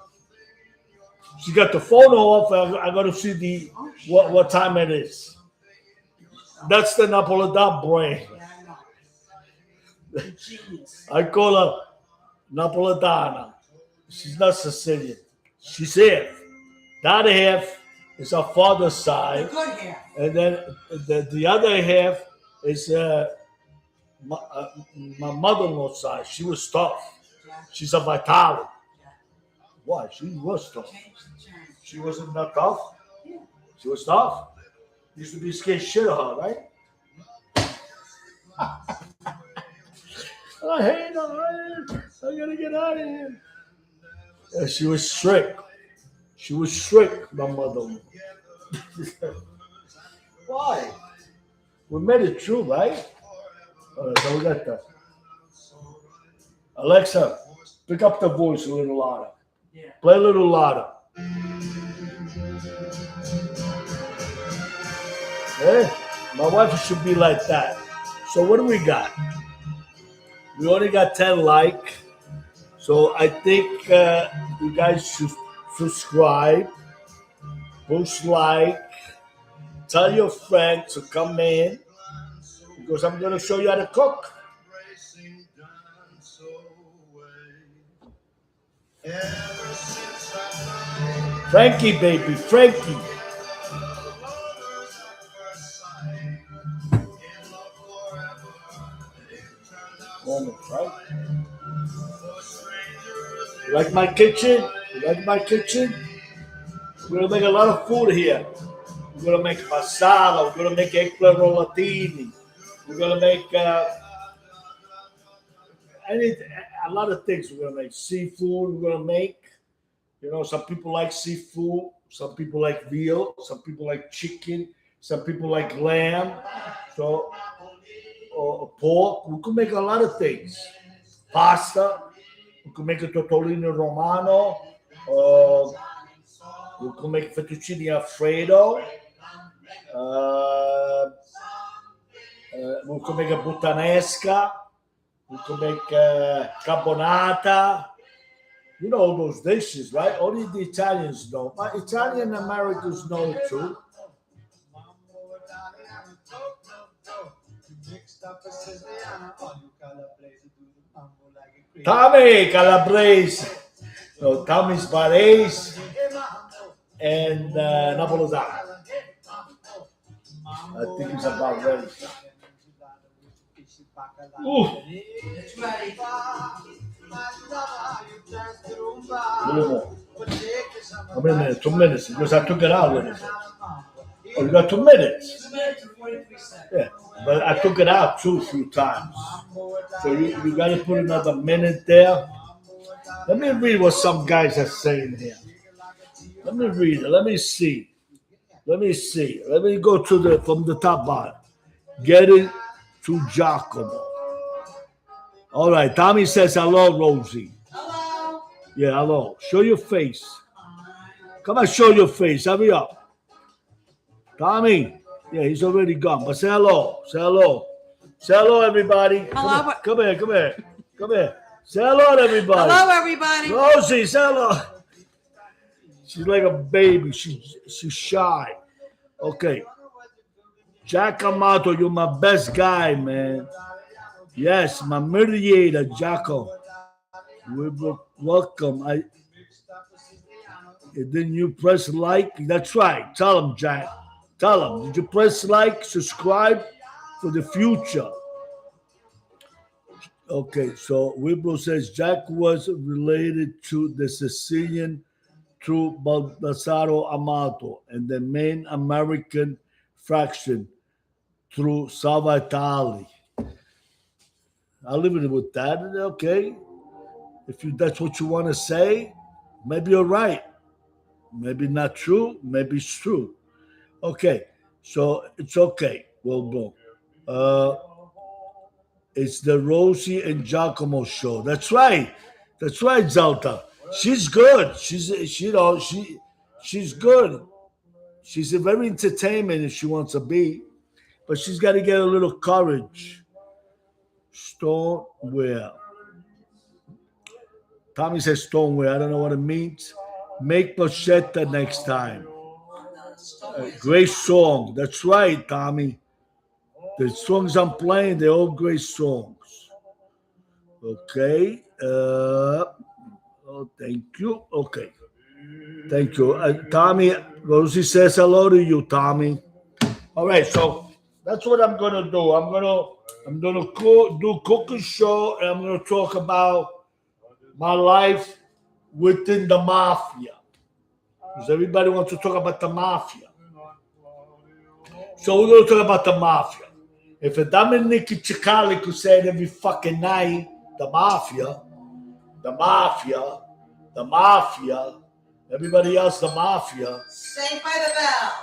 Speaker 1: She got the phone off. I gotta see the what time it is. That's the Napolitan brain.
Speaker 2: Yeah, I know. The genius.
Speaker 1: I call her Napolitana. She's not Sicilian. She's half. That half is her father's
Speaker 2: The
Speaker 1: side,
Speaker 2: good hair.
Speaker 1: and then the other half is my mother-in-law's side. She was tough.
Speaker 2: Yeah.
Speaker 1: She's a Vitali.
Speaker 2: Yeah.
Speaker 1: Why? She was tough.
Speaker 2: Change.
Speaker 1: She wasn't that tough.
Speaker 2: Yeah.
Speaker 1: She was tough. Used to be scared shit of her, right? I hate her. I gotta get out of here. Yeah, she was strict. She was strict, my mother. Why? We made it true, right? All right, so we got that. Alexa, pick up the voice a little louder.
Speaker 2: Yeah.
Speaker 1: Play a little louder. Hey, my wife should be like that. So what do we got? We only got 10 like. So I think you guys should subscribe, push like, tell your friends to come in because I'm going to show you how to cook. Frankie, baby, Frankie. Moment, right? You like my kitchen? You like my kitchen? We're gonna make a lot of food here. We're gonna make masala. We're gonna make eggplant rollatini. We're gonna make a lot of things. We're gonna make seafood. We're gonna make. You know, some people like seafood. Some people like veal. Some people like chicken. Some people like lamb. So, or pork. We could make a lot of things. Pasta. We could make a tortellini romano. We could make fettuccine alfredo. We could make a puttanesca. We could make carbonata. You know all those dishes, right? Only the Italians know. But Italian Americans know it too. Tommy Calabrese. No, Tommy's Barese and Napolitano. I think it's about ready. Ooh.
Speaker 2: It's ready.
Speaker 1: A little more. How many minutes? 2 minutes. Because I took it out a little bit. Oh, you got 2 minutes.
Speaker 2: 2 minutes and 43 seconds.
Speaker 1: Yeah, but I took it out too a few times. So you got to put another minute there. Let me read what some guys are saying here. Let me read it. Let me see. Let me see. Let me go to from the top bar. Get it to Giacomo. All right. Tommy says hello, Rosie.
Speaker 2: Hello.
Speaker 1: Yeah, hello. Show your face. Come on, show your face. Hurry up. Tommy. Yeah, he's already gone. But say hello. Say hello. Say hello, everybody.
Speaker 2: Hello.
Speaker 1: Come here. Come here. Come here. Say hello to everybody.
Speaker 2: Hello, everybody.
Speaker 1: Rosie, say hello. She's like a baby. She's shy. Okay. Jack Amato, you're my best guy, man. Yes, my mediator, Jacko. Welcome. Didn't you press like? That's right. Tell him, Jack. Tell him. Did you press like, subscribe for the future? Okay, so Wibro says Jack was related to the Sicilian through Baldassaro Amato and the main American fraction through Salva Itali. I'll leave it with that. Okay. If that's what you want to say, maybe you're right. Maybe not true. Maybe it's true. Okay. So it's okay. Well, boom. It's the Rosie and Giacomo show. That's right. That's right, Zelda. She's good. She's good. She's a very entertainment if she wants to be, but she's got to get a little courage. Stoneware. Tommy says stoneware. I don't know what it means. Make pochetta next time. Great song. That's right, Tommy. The songs I'm playing, they're all great songs. Okay. Oh, thank you. Okay. Thank you. Tommy, Rosie says hello to you, Tommy. All right, so that's what I'm gonna do. Do cooking show, and I'm gonna talk about my life within the mafia. Because everybody wants to talk about the mafia. So we're gonna talk about the mafia. If a Dominic Cicali could say it every fucking night, the mafia, the mafia, the mafia, everybody else, the mafia.
Speaker 2: Saved by the bell.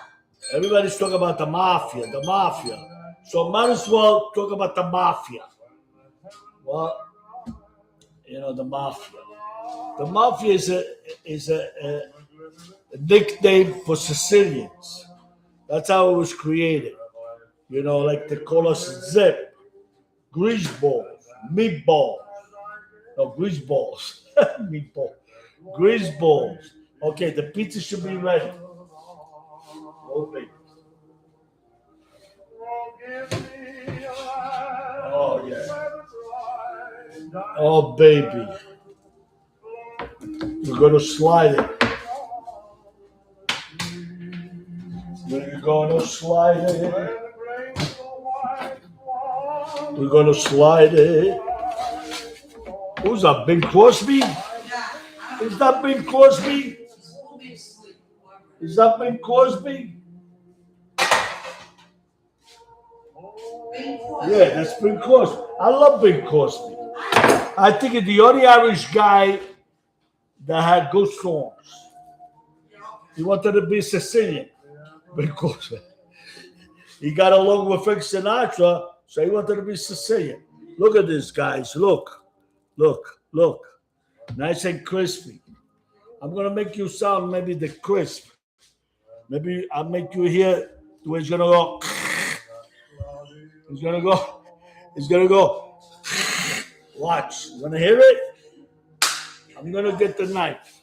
Speaker 1: Everybody's talking about the mafia, the mafia. So might as well talk about the mafia. Well, the mafia. The mafia is a nickname for Sicilians. That's how it was created. Like they call us zip, grease balls, meatballs. No, grease balls. Meatball. Grease balls. Okay, the pizza should be ready. Oh, baby. Oh, yeah. Oh, baby. We're going to slide it. We're going to slide it. We're going to slide it. Who's that, Bing Crosby? Is that Bing Crosby? Is that Bing Crosby? Yeah, that's Bing Crosby. I love Bing Crosby. I think he's the only Irish guy that had good songs. He wanted to be Sicilian. Bing Crosby. He got along with Frank Sinatra, so he wanted to be Sicilian. Look at this, guys. Look. Nice and crispy. I'm going to make you sound maybe the crisp. Maybe I'll make you hear the way it's going to go. It's going to go. It's going to go. Watch. You want to hear it? I'm going to get the knife.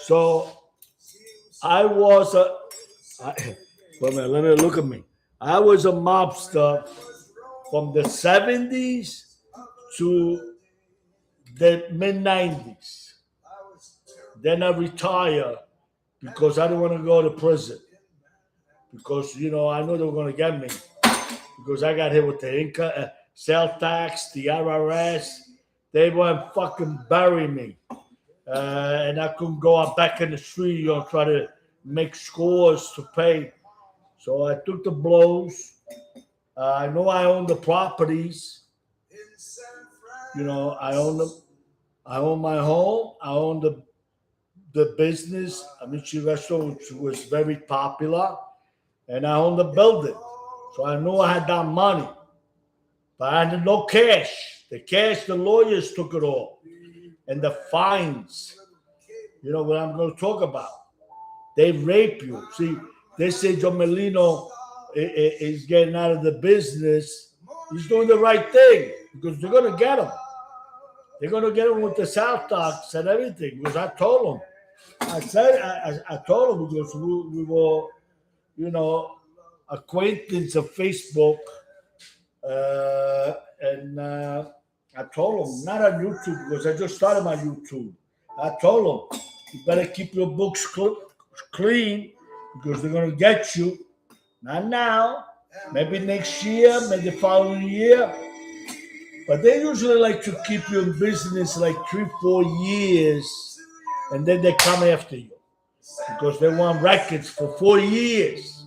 Speaker 1: So I was wait a minute, let me look at me. I was a mobster from the 70s to the mid-90s. Then I retired because I didn't want to go to prison. Because, I know they were going to get me. Because I got hit with the Inca, sales tax, the IRS. They want to fucking bury me. And I couldn't go out back in the street, try to make scores to pay. So I took the blows. I know I own the properties. I own them. I own my home. I own the business, Amici Restaurant, which was very popular. And I own the building. So I knew I had that money. But I had no cash. The lawyers took it all. And the fines. You know what I'm going to talk about. They rape you. See, they say John Melino is getting out of the business. He's doing the right thing because they're going to get him. They're going to get him with the South tax and everything. Because I told him. I told him because we were, acquaintance of Facebook. And I told him, not on YouTube because I just started my YouTube. I told him, you better keep your books clean because they're going to get you. Not now, maybe next year, maybe the following year. But they usually like to keep you in business like 3-4 years, and then they come after you because they want records for 4 years.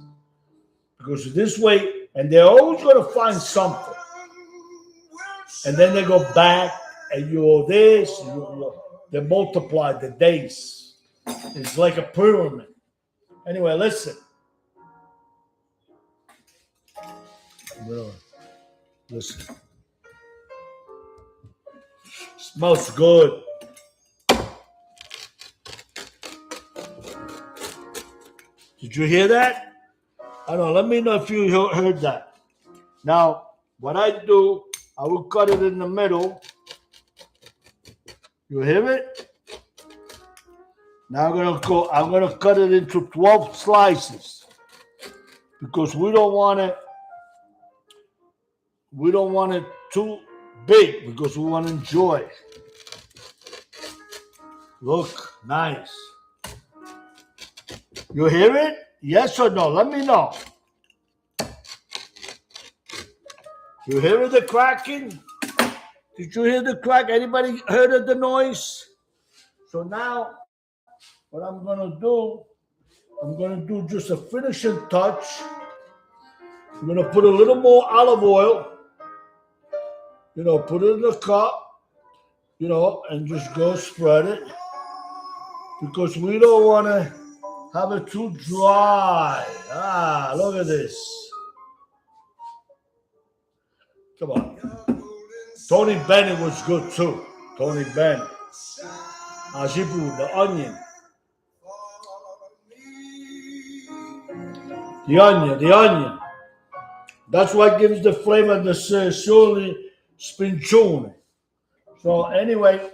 Speaker 1: Because this way, and they're always going to find something. And then they go back, and you owe this, they multiply the days. It's like a pyramid. Anyway, listen. Listen. Smells good. Did you hear that? I don't know. Let me know if you heard that. Now, what I do, I will cut it in the middle. You hear it? Now I'm gonna cut it into 12 slices because we don't want it too big because we want to enjoy. Look, nice. You hear it? Yes or no? Let me know. You hear the cracking? Did you hear the crack? Anybody heard of the noise? So now, what I'm gonna do just a finishing touch. I'm gonna put a little more olive oil. Put it in the cup. And just go spread it because we don't want to have it too dry. Look at this. Come on. Tony Bennett was good too. Tony Bennett. Ajibu, the onion. The onion. That's what gives the flavor of the Sfinciuni. So anyway,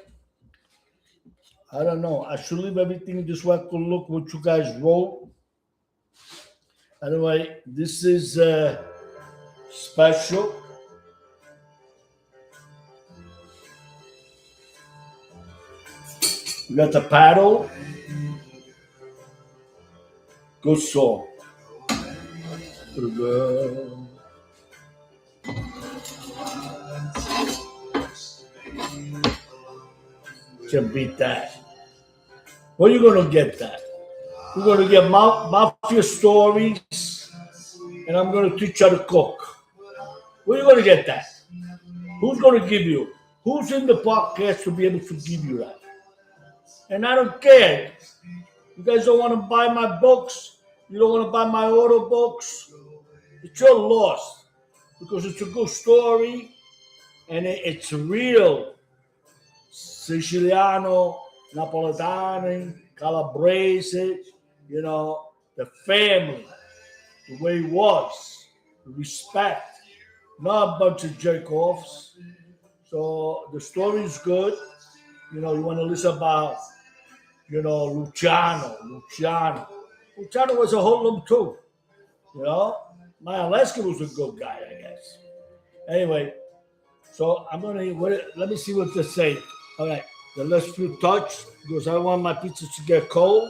Speaker 1: I don't know. I should leave everything this way. I could look what you guys wrote. Anyway, this is special. We got the paddle. Good song. Good girl. Can't beat that. Where are you going to get that? We're going to get mafia stories, and I'm going to teach you how to cook. Where are you going to get that? Who's going to give you? Who's in the podcast to be able to give you that? And I don't care. You guys don't want to buy my books. You don't want to buy my auto books. It's your loss because it's a good story, and it's real. Siciliano, Napoletani, Calabrese, the family, the way it was, the respect, not a bunch of jerk-offs. So the story is good. You want to listen about, Luciano. Luciano was a hoodlum too. My Alaska was a good guy, I guess. Anyway, so let me see what they say. All right, the last few touch because I want my pizza to get cold.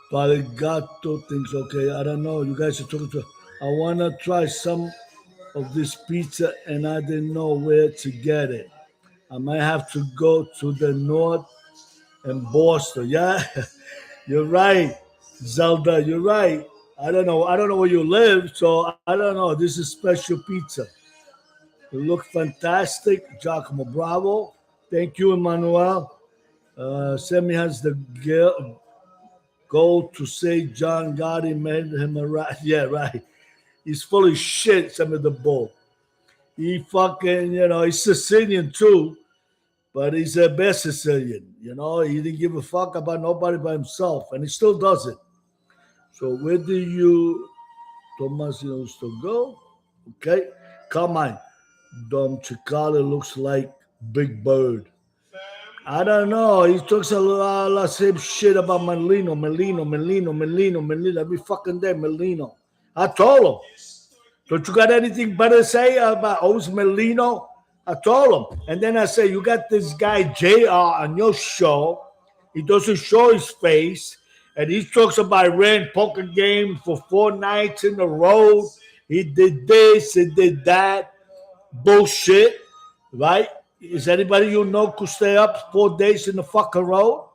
Speaker 1: Paligato thinks okay. I don't know. You guys are talking to. I want to try some of this pizza and I didn't know where to get it. I might have to go to the north and Boston. Yeah, you're right, Zelda. You're right. I don't know where you live, so I don't know. This is special pizza. It looks fantastic. Giacomo, bravo. Thank you, Emmanuel. Sammy has the goal to say John Gotti made him a rat. Yeah, right. He's full of shit, some of the bull. He fucking, he's Sicilian too, but he's the best Sicilian. He didn't give a fuck about nobody but himself, and he still doesn't. So where do you, Thomas, to go? Okay, come on. Dom Chicale looks like Big Bird. I don't know. He talks a lot of same shit about Melino. Every fucking day, Melino. I told him. Don't you got anything better to say about O's Melino? I told him. And then I say, you got this guy JR on your show. He doesn't show his face. And he talks about ran poker game for 4 nights in a row. He did this, he did that. Bullshit, right? Is anybody could stay up 4 days in the fucking row?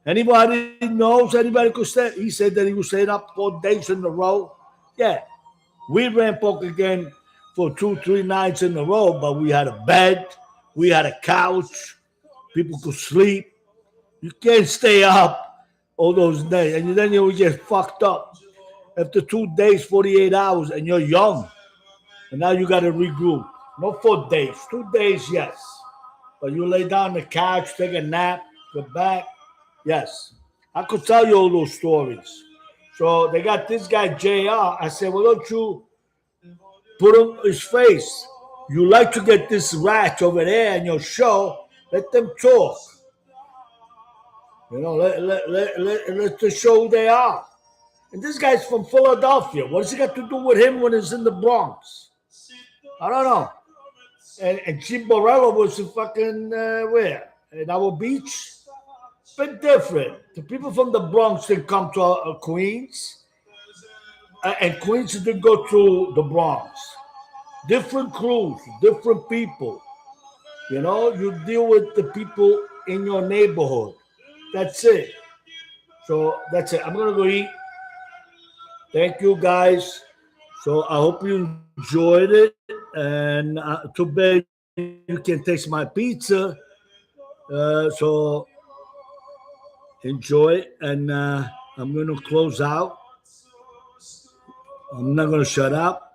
Speaker 1: Anybody knows anybody could stay? He said that he was staying up 4 days in a row. Yeah, we ran poker game for 2-3 nights in a row, but we had a bed, we had a couch, people could sleep. You can't stay up all those days, and then you would get fucked up after 2 days, 48 hours, and you're young, and now you got to regroup. No 4 days, 2 days, yes, but you lay down on the couch, take a nap, go back, yes. I could tell you all those stories. So they got this guy Jr. I said, well, don't you put on his face? You like to get this rat over there in your show? Let them talk. You know, let the show who they are. And this guy's from Philadelphia. What does he got to do with him when he's in the Bronx? I don't know. And Jim Borello was in fucking where? In our beach? Bit different. The people from the Bronx didn't come to Queens. And Queens didn't go to the Bronx. Different crews, different people. You know, you deal with the people in your neighborhood. That's it. So that's it. I'm going to go eat. Thank you, guys. So I hope you enjoyed it. And too bad you can taste my pizza. So enjoy. And I'm going to close out. I'm not going to shut up.